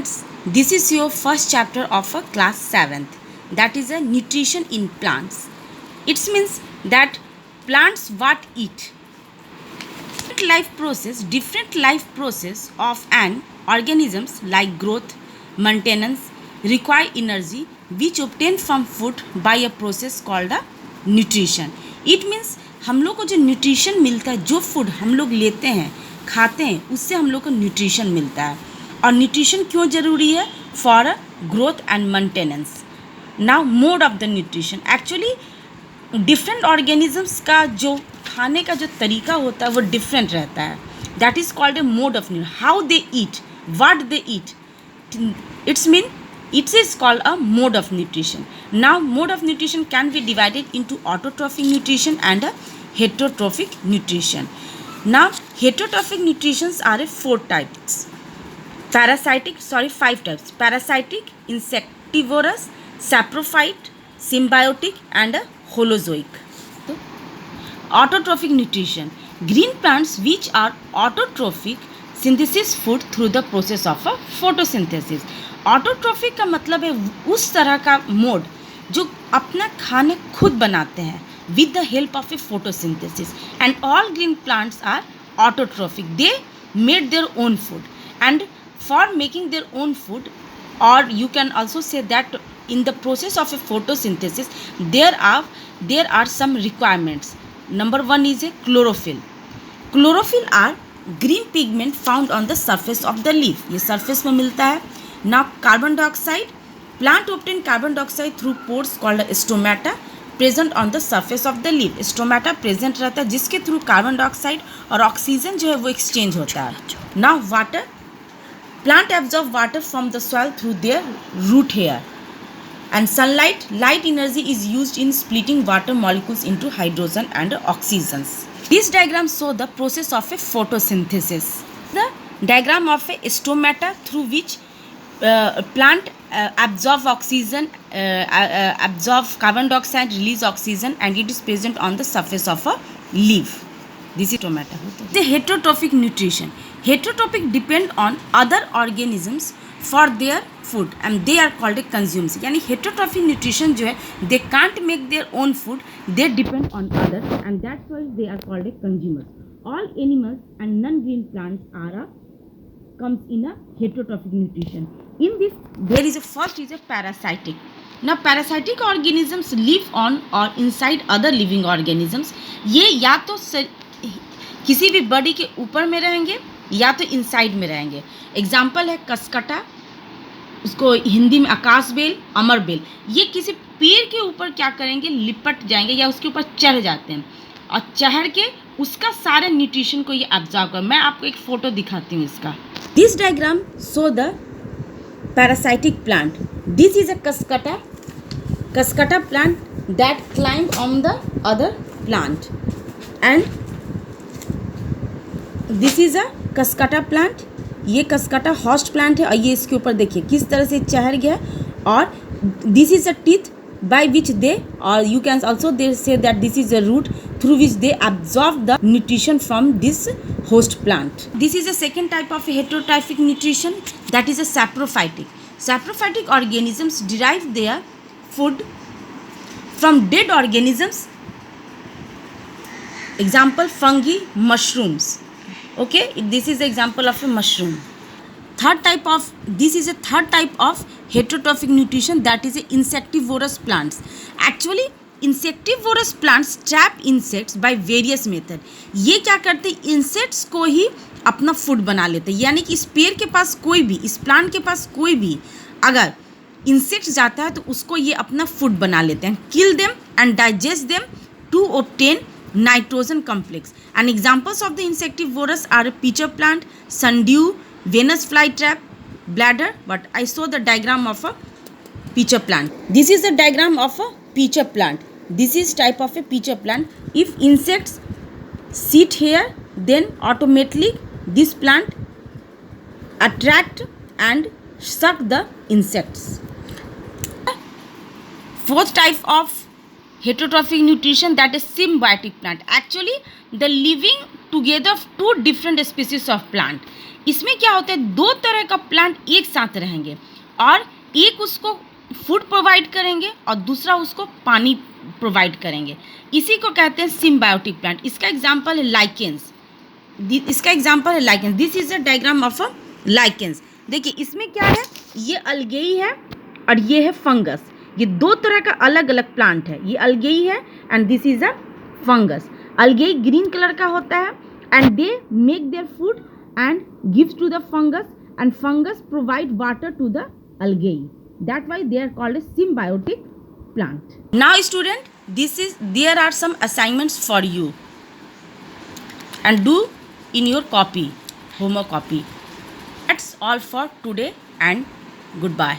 students, this is your first chapter of a class 7th, that is a nutrition in plants. It means that plants what eat. Different life process of an organisms like growth, maintenance require energy which obtained from food by a process called a nutrition. It means हम लोग को जो nutrition मिलता है, जो food हम लोग लेते हैं खाते हैं, उससे हम लोग को न्यूट्रिशन मिलता है. और न्यूट्रिशन क्यों ज़रूरी है? For growth and maintenance. Now mode of the nutrition. Actually different organisms का जो खाने का जो तरीका होता है वो डिफरेंट रहता है. That is called a mode of nutrition. How they eat, what they eat, it's mean it is called a mode of nutrition. Now mode of nutrition can be divided into autotrophic nutrition and a heterotrophic nutrition. Now heterotrophic nutritions are 4 types. Five types. Parasitic, insectivorous, saprophyte, symbiotic and a holozoic. Autotrophic nutrition. Green plants which are autotrophic synthesis food through the process of a photosynthesis. Autotrophic का मतलब है उस तरह का mode जो अपना खाने खुद बनाते हैं with the help of a photosynthesis. And all green plants are autotrophic. They made their own food and for making their own food, और you can also say that in the process of a photosynthesis there are some requirements. Number 1 is a chlorophyll. Chlorophyll are green pigment found on the surface of the leaf. ये surface में मिलता है. Now carbon dioxide. Plant obtain carbon dioxide through pores called stomata present on the surface of the leaf. Stomata present रहता है जिसके through carbon dioxide और oxygen जो है वो एक्सचेंज होता है. Now water. Plant absorb water from the soil through their root hair. And sunlight. Light energy is used in splitting water molecules into hydrogen and oxygens. This diagram show the process of a photosynthesis. The diagram of a stomata through which plant absorb oxygen, absorb carbon dioxide, release oxygen, and it is present on the surface of a leaf. This is stomata. The heterotrophic nutrition. Heterotrophic depend on other organisms for their food and they are called a consumes. यानी heterotrophic nutrition जो है they can't make their own food, they depend on others and that's why they are called a consumers. All animals and non-green plants are comes in a heterotrophic nutrition. In this there is a first is a parasitic. Now parasitic organisms live on or inside other living organisms. ये या तो किसी भी body के ऊपर में रहेंगे या तो इनसाइड में रहेंगे. एग्जाम्पल है कसकटा, उसको हिंदी में आकाश बेल, अमर बेल. ये किसी पेड़ के ऊपर क्या करेंगे, लिपट जाएंगे या उसके ऊपर चढ़ जाते हैं और चढ़ के उसका सारे न्यूट्रिशन को ये एब्जॉर्ब कर. मैं आपको एक फ़ोटो दिखाती हूँ इसका. This diagram show the parasitic plant. This is a Cuscuta plant that climb on the other plant, and this is a Cuscuta plant. ये Cuscuta host plant है और ये इसके ऊपर देखिए किस तरह से चढ़ गया. और this is a teeth by which they, or you can also they say that this is a root through which they absorb the nutrition from this host plant. This is a second type of heterotrophic nutrition, that is a saprophytic. Saprophytic organisms derive their food from dead organisms. Example fungi, mushrooms. Okay, this is the example of a mushroom. This is a third type of heterotrophic nutrition, that is a insectivorous plants. Actually insectivorous plants trap insects by various method. ये क्या करते हैं, insects को ही अपना food बना लेते हैं. यानी कि इस पेड़ के पास कोई भी, इस प्लांट के पास कोई भी अगर इंसेक्ट जाता है तो उसको ये अपना फूड बना लेते हैं. Kill them and digest them to obtain nitrogen complex. And examples of the insectivorous are pitcher plant, sundew, Venus flytrap, bladder. But I saw the diagram of a peacher plant. This is the diagram of a peacher plant. This is type of a peacher plant. If insects sit here, then automatically this plant attract and suck the insects. Fourth type of heterotrophic nutrition, that is symbiotic plant. Actually the living together two different species of plant. इसमें क्या होता है, दो तरह का plant एक साथ रहेंगे और एक उसको फूड प्रोवाइड करेंगे और दूसरा उसको पानी प्रोवाइड करेंगे। इसी को कहते हैं सिम्बायोटिक प्लांट। इसका एग्जाम्पल है lichens. This is a diagram of a lichens. देखिए इसमें क्या है, ये अलगेई है और ये है फंगस। ये दो तरह का अलग अलग प्लांट है। ये अलगेई है and this is a fungus. Algae green colour का होता है and they make their food and gives to the fungus and fungus provide water to the algae. That why they are called a symbiotic plant. Now student, there are some assignments for you and do in your copy, homework copy. That's all for today and goodbye.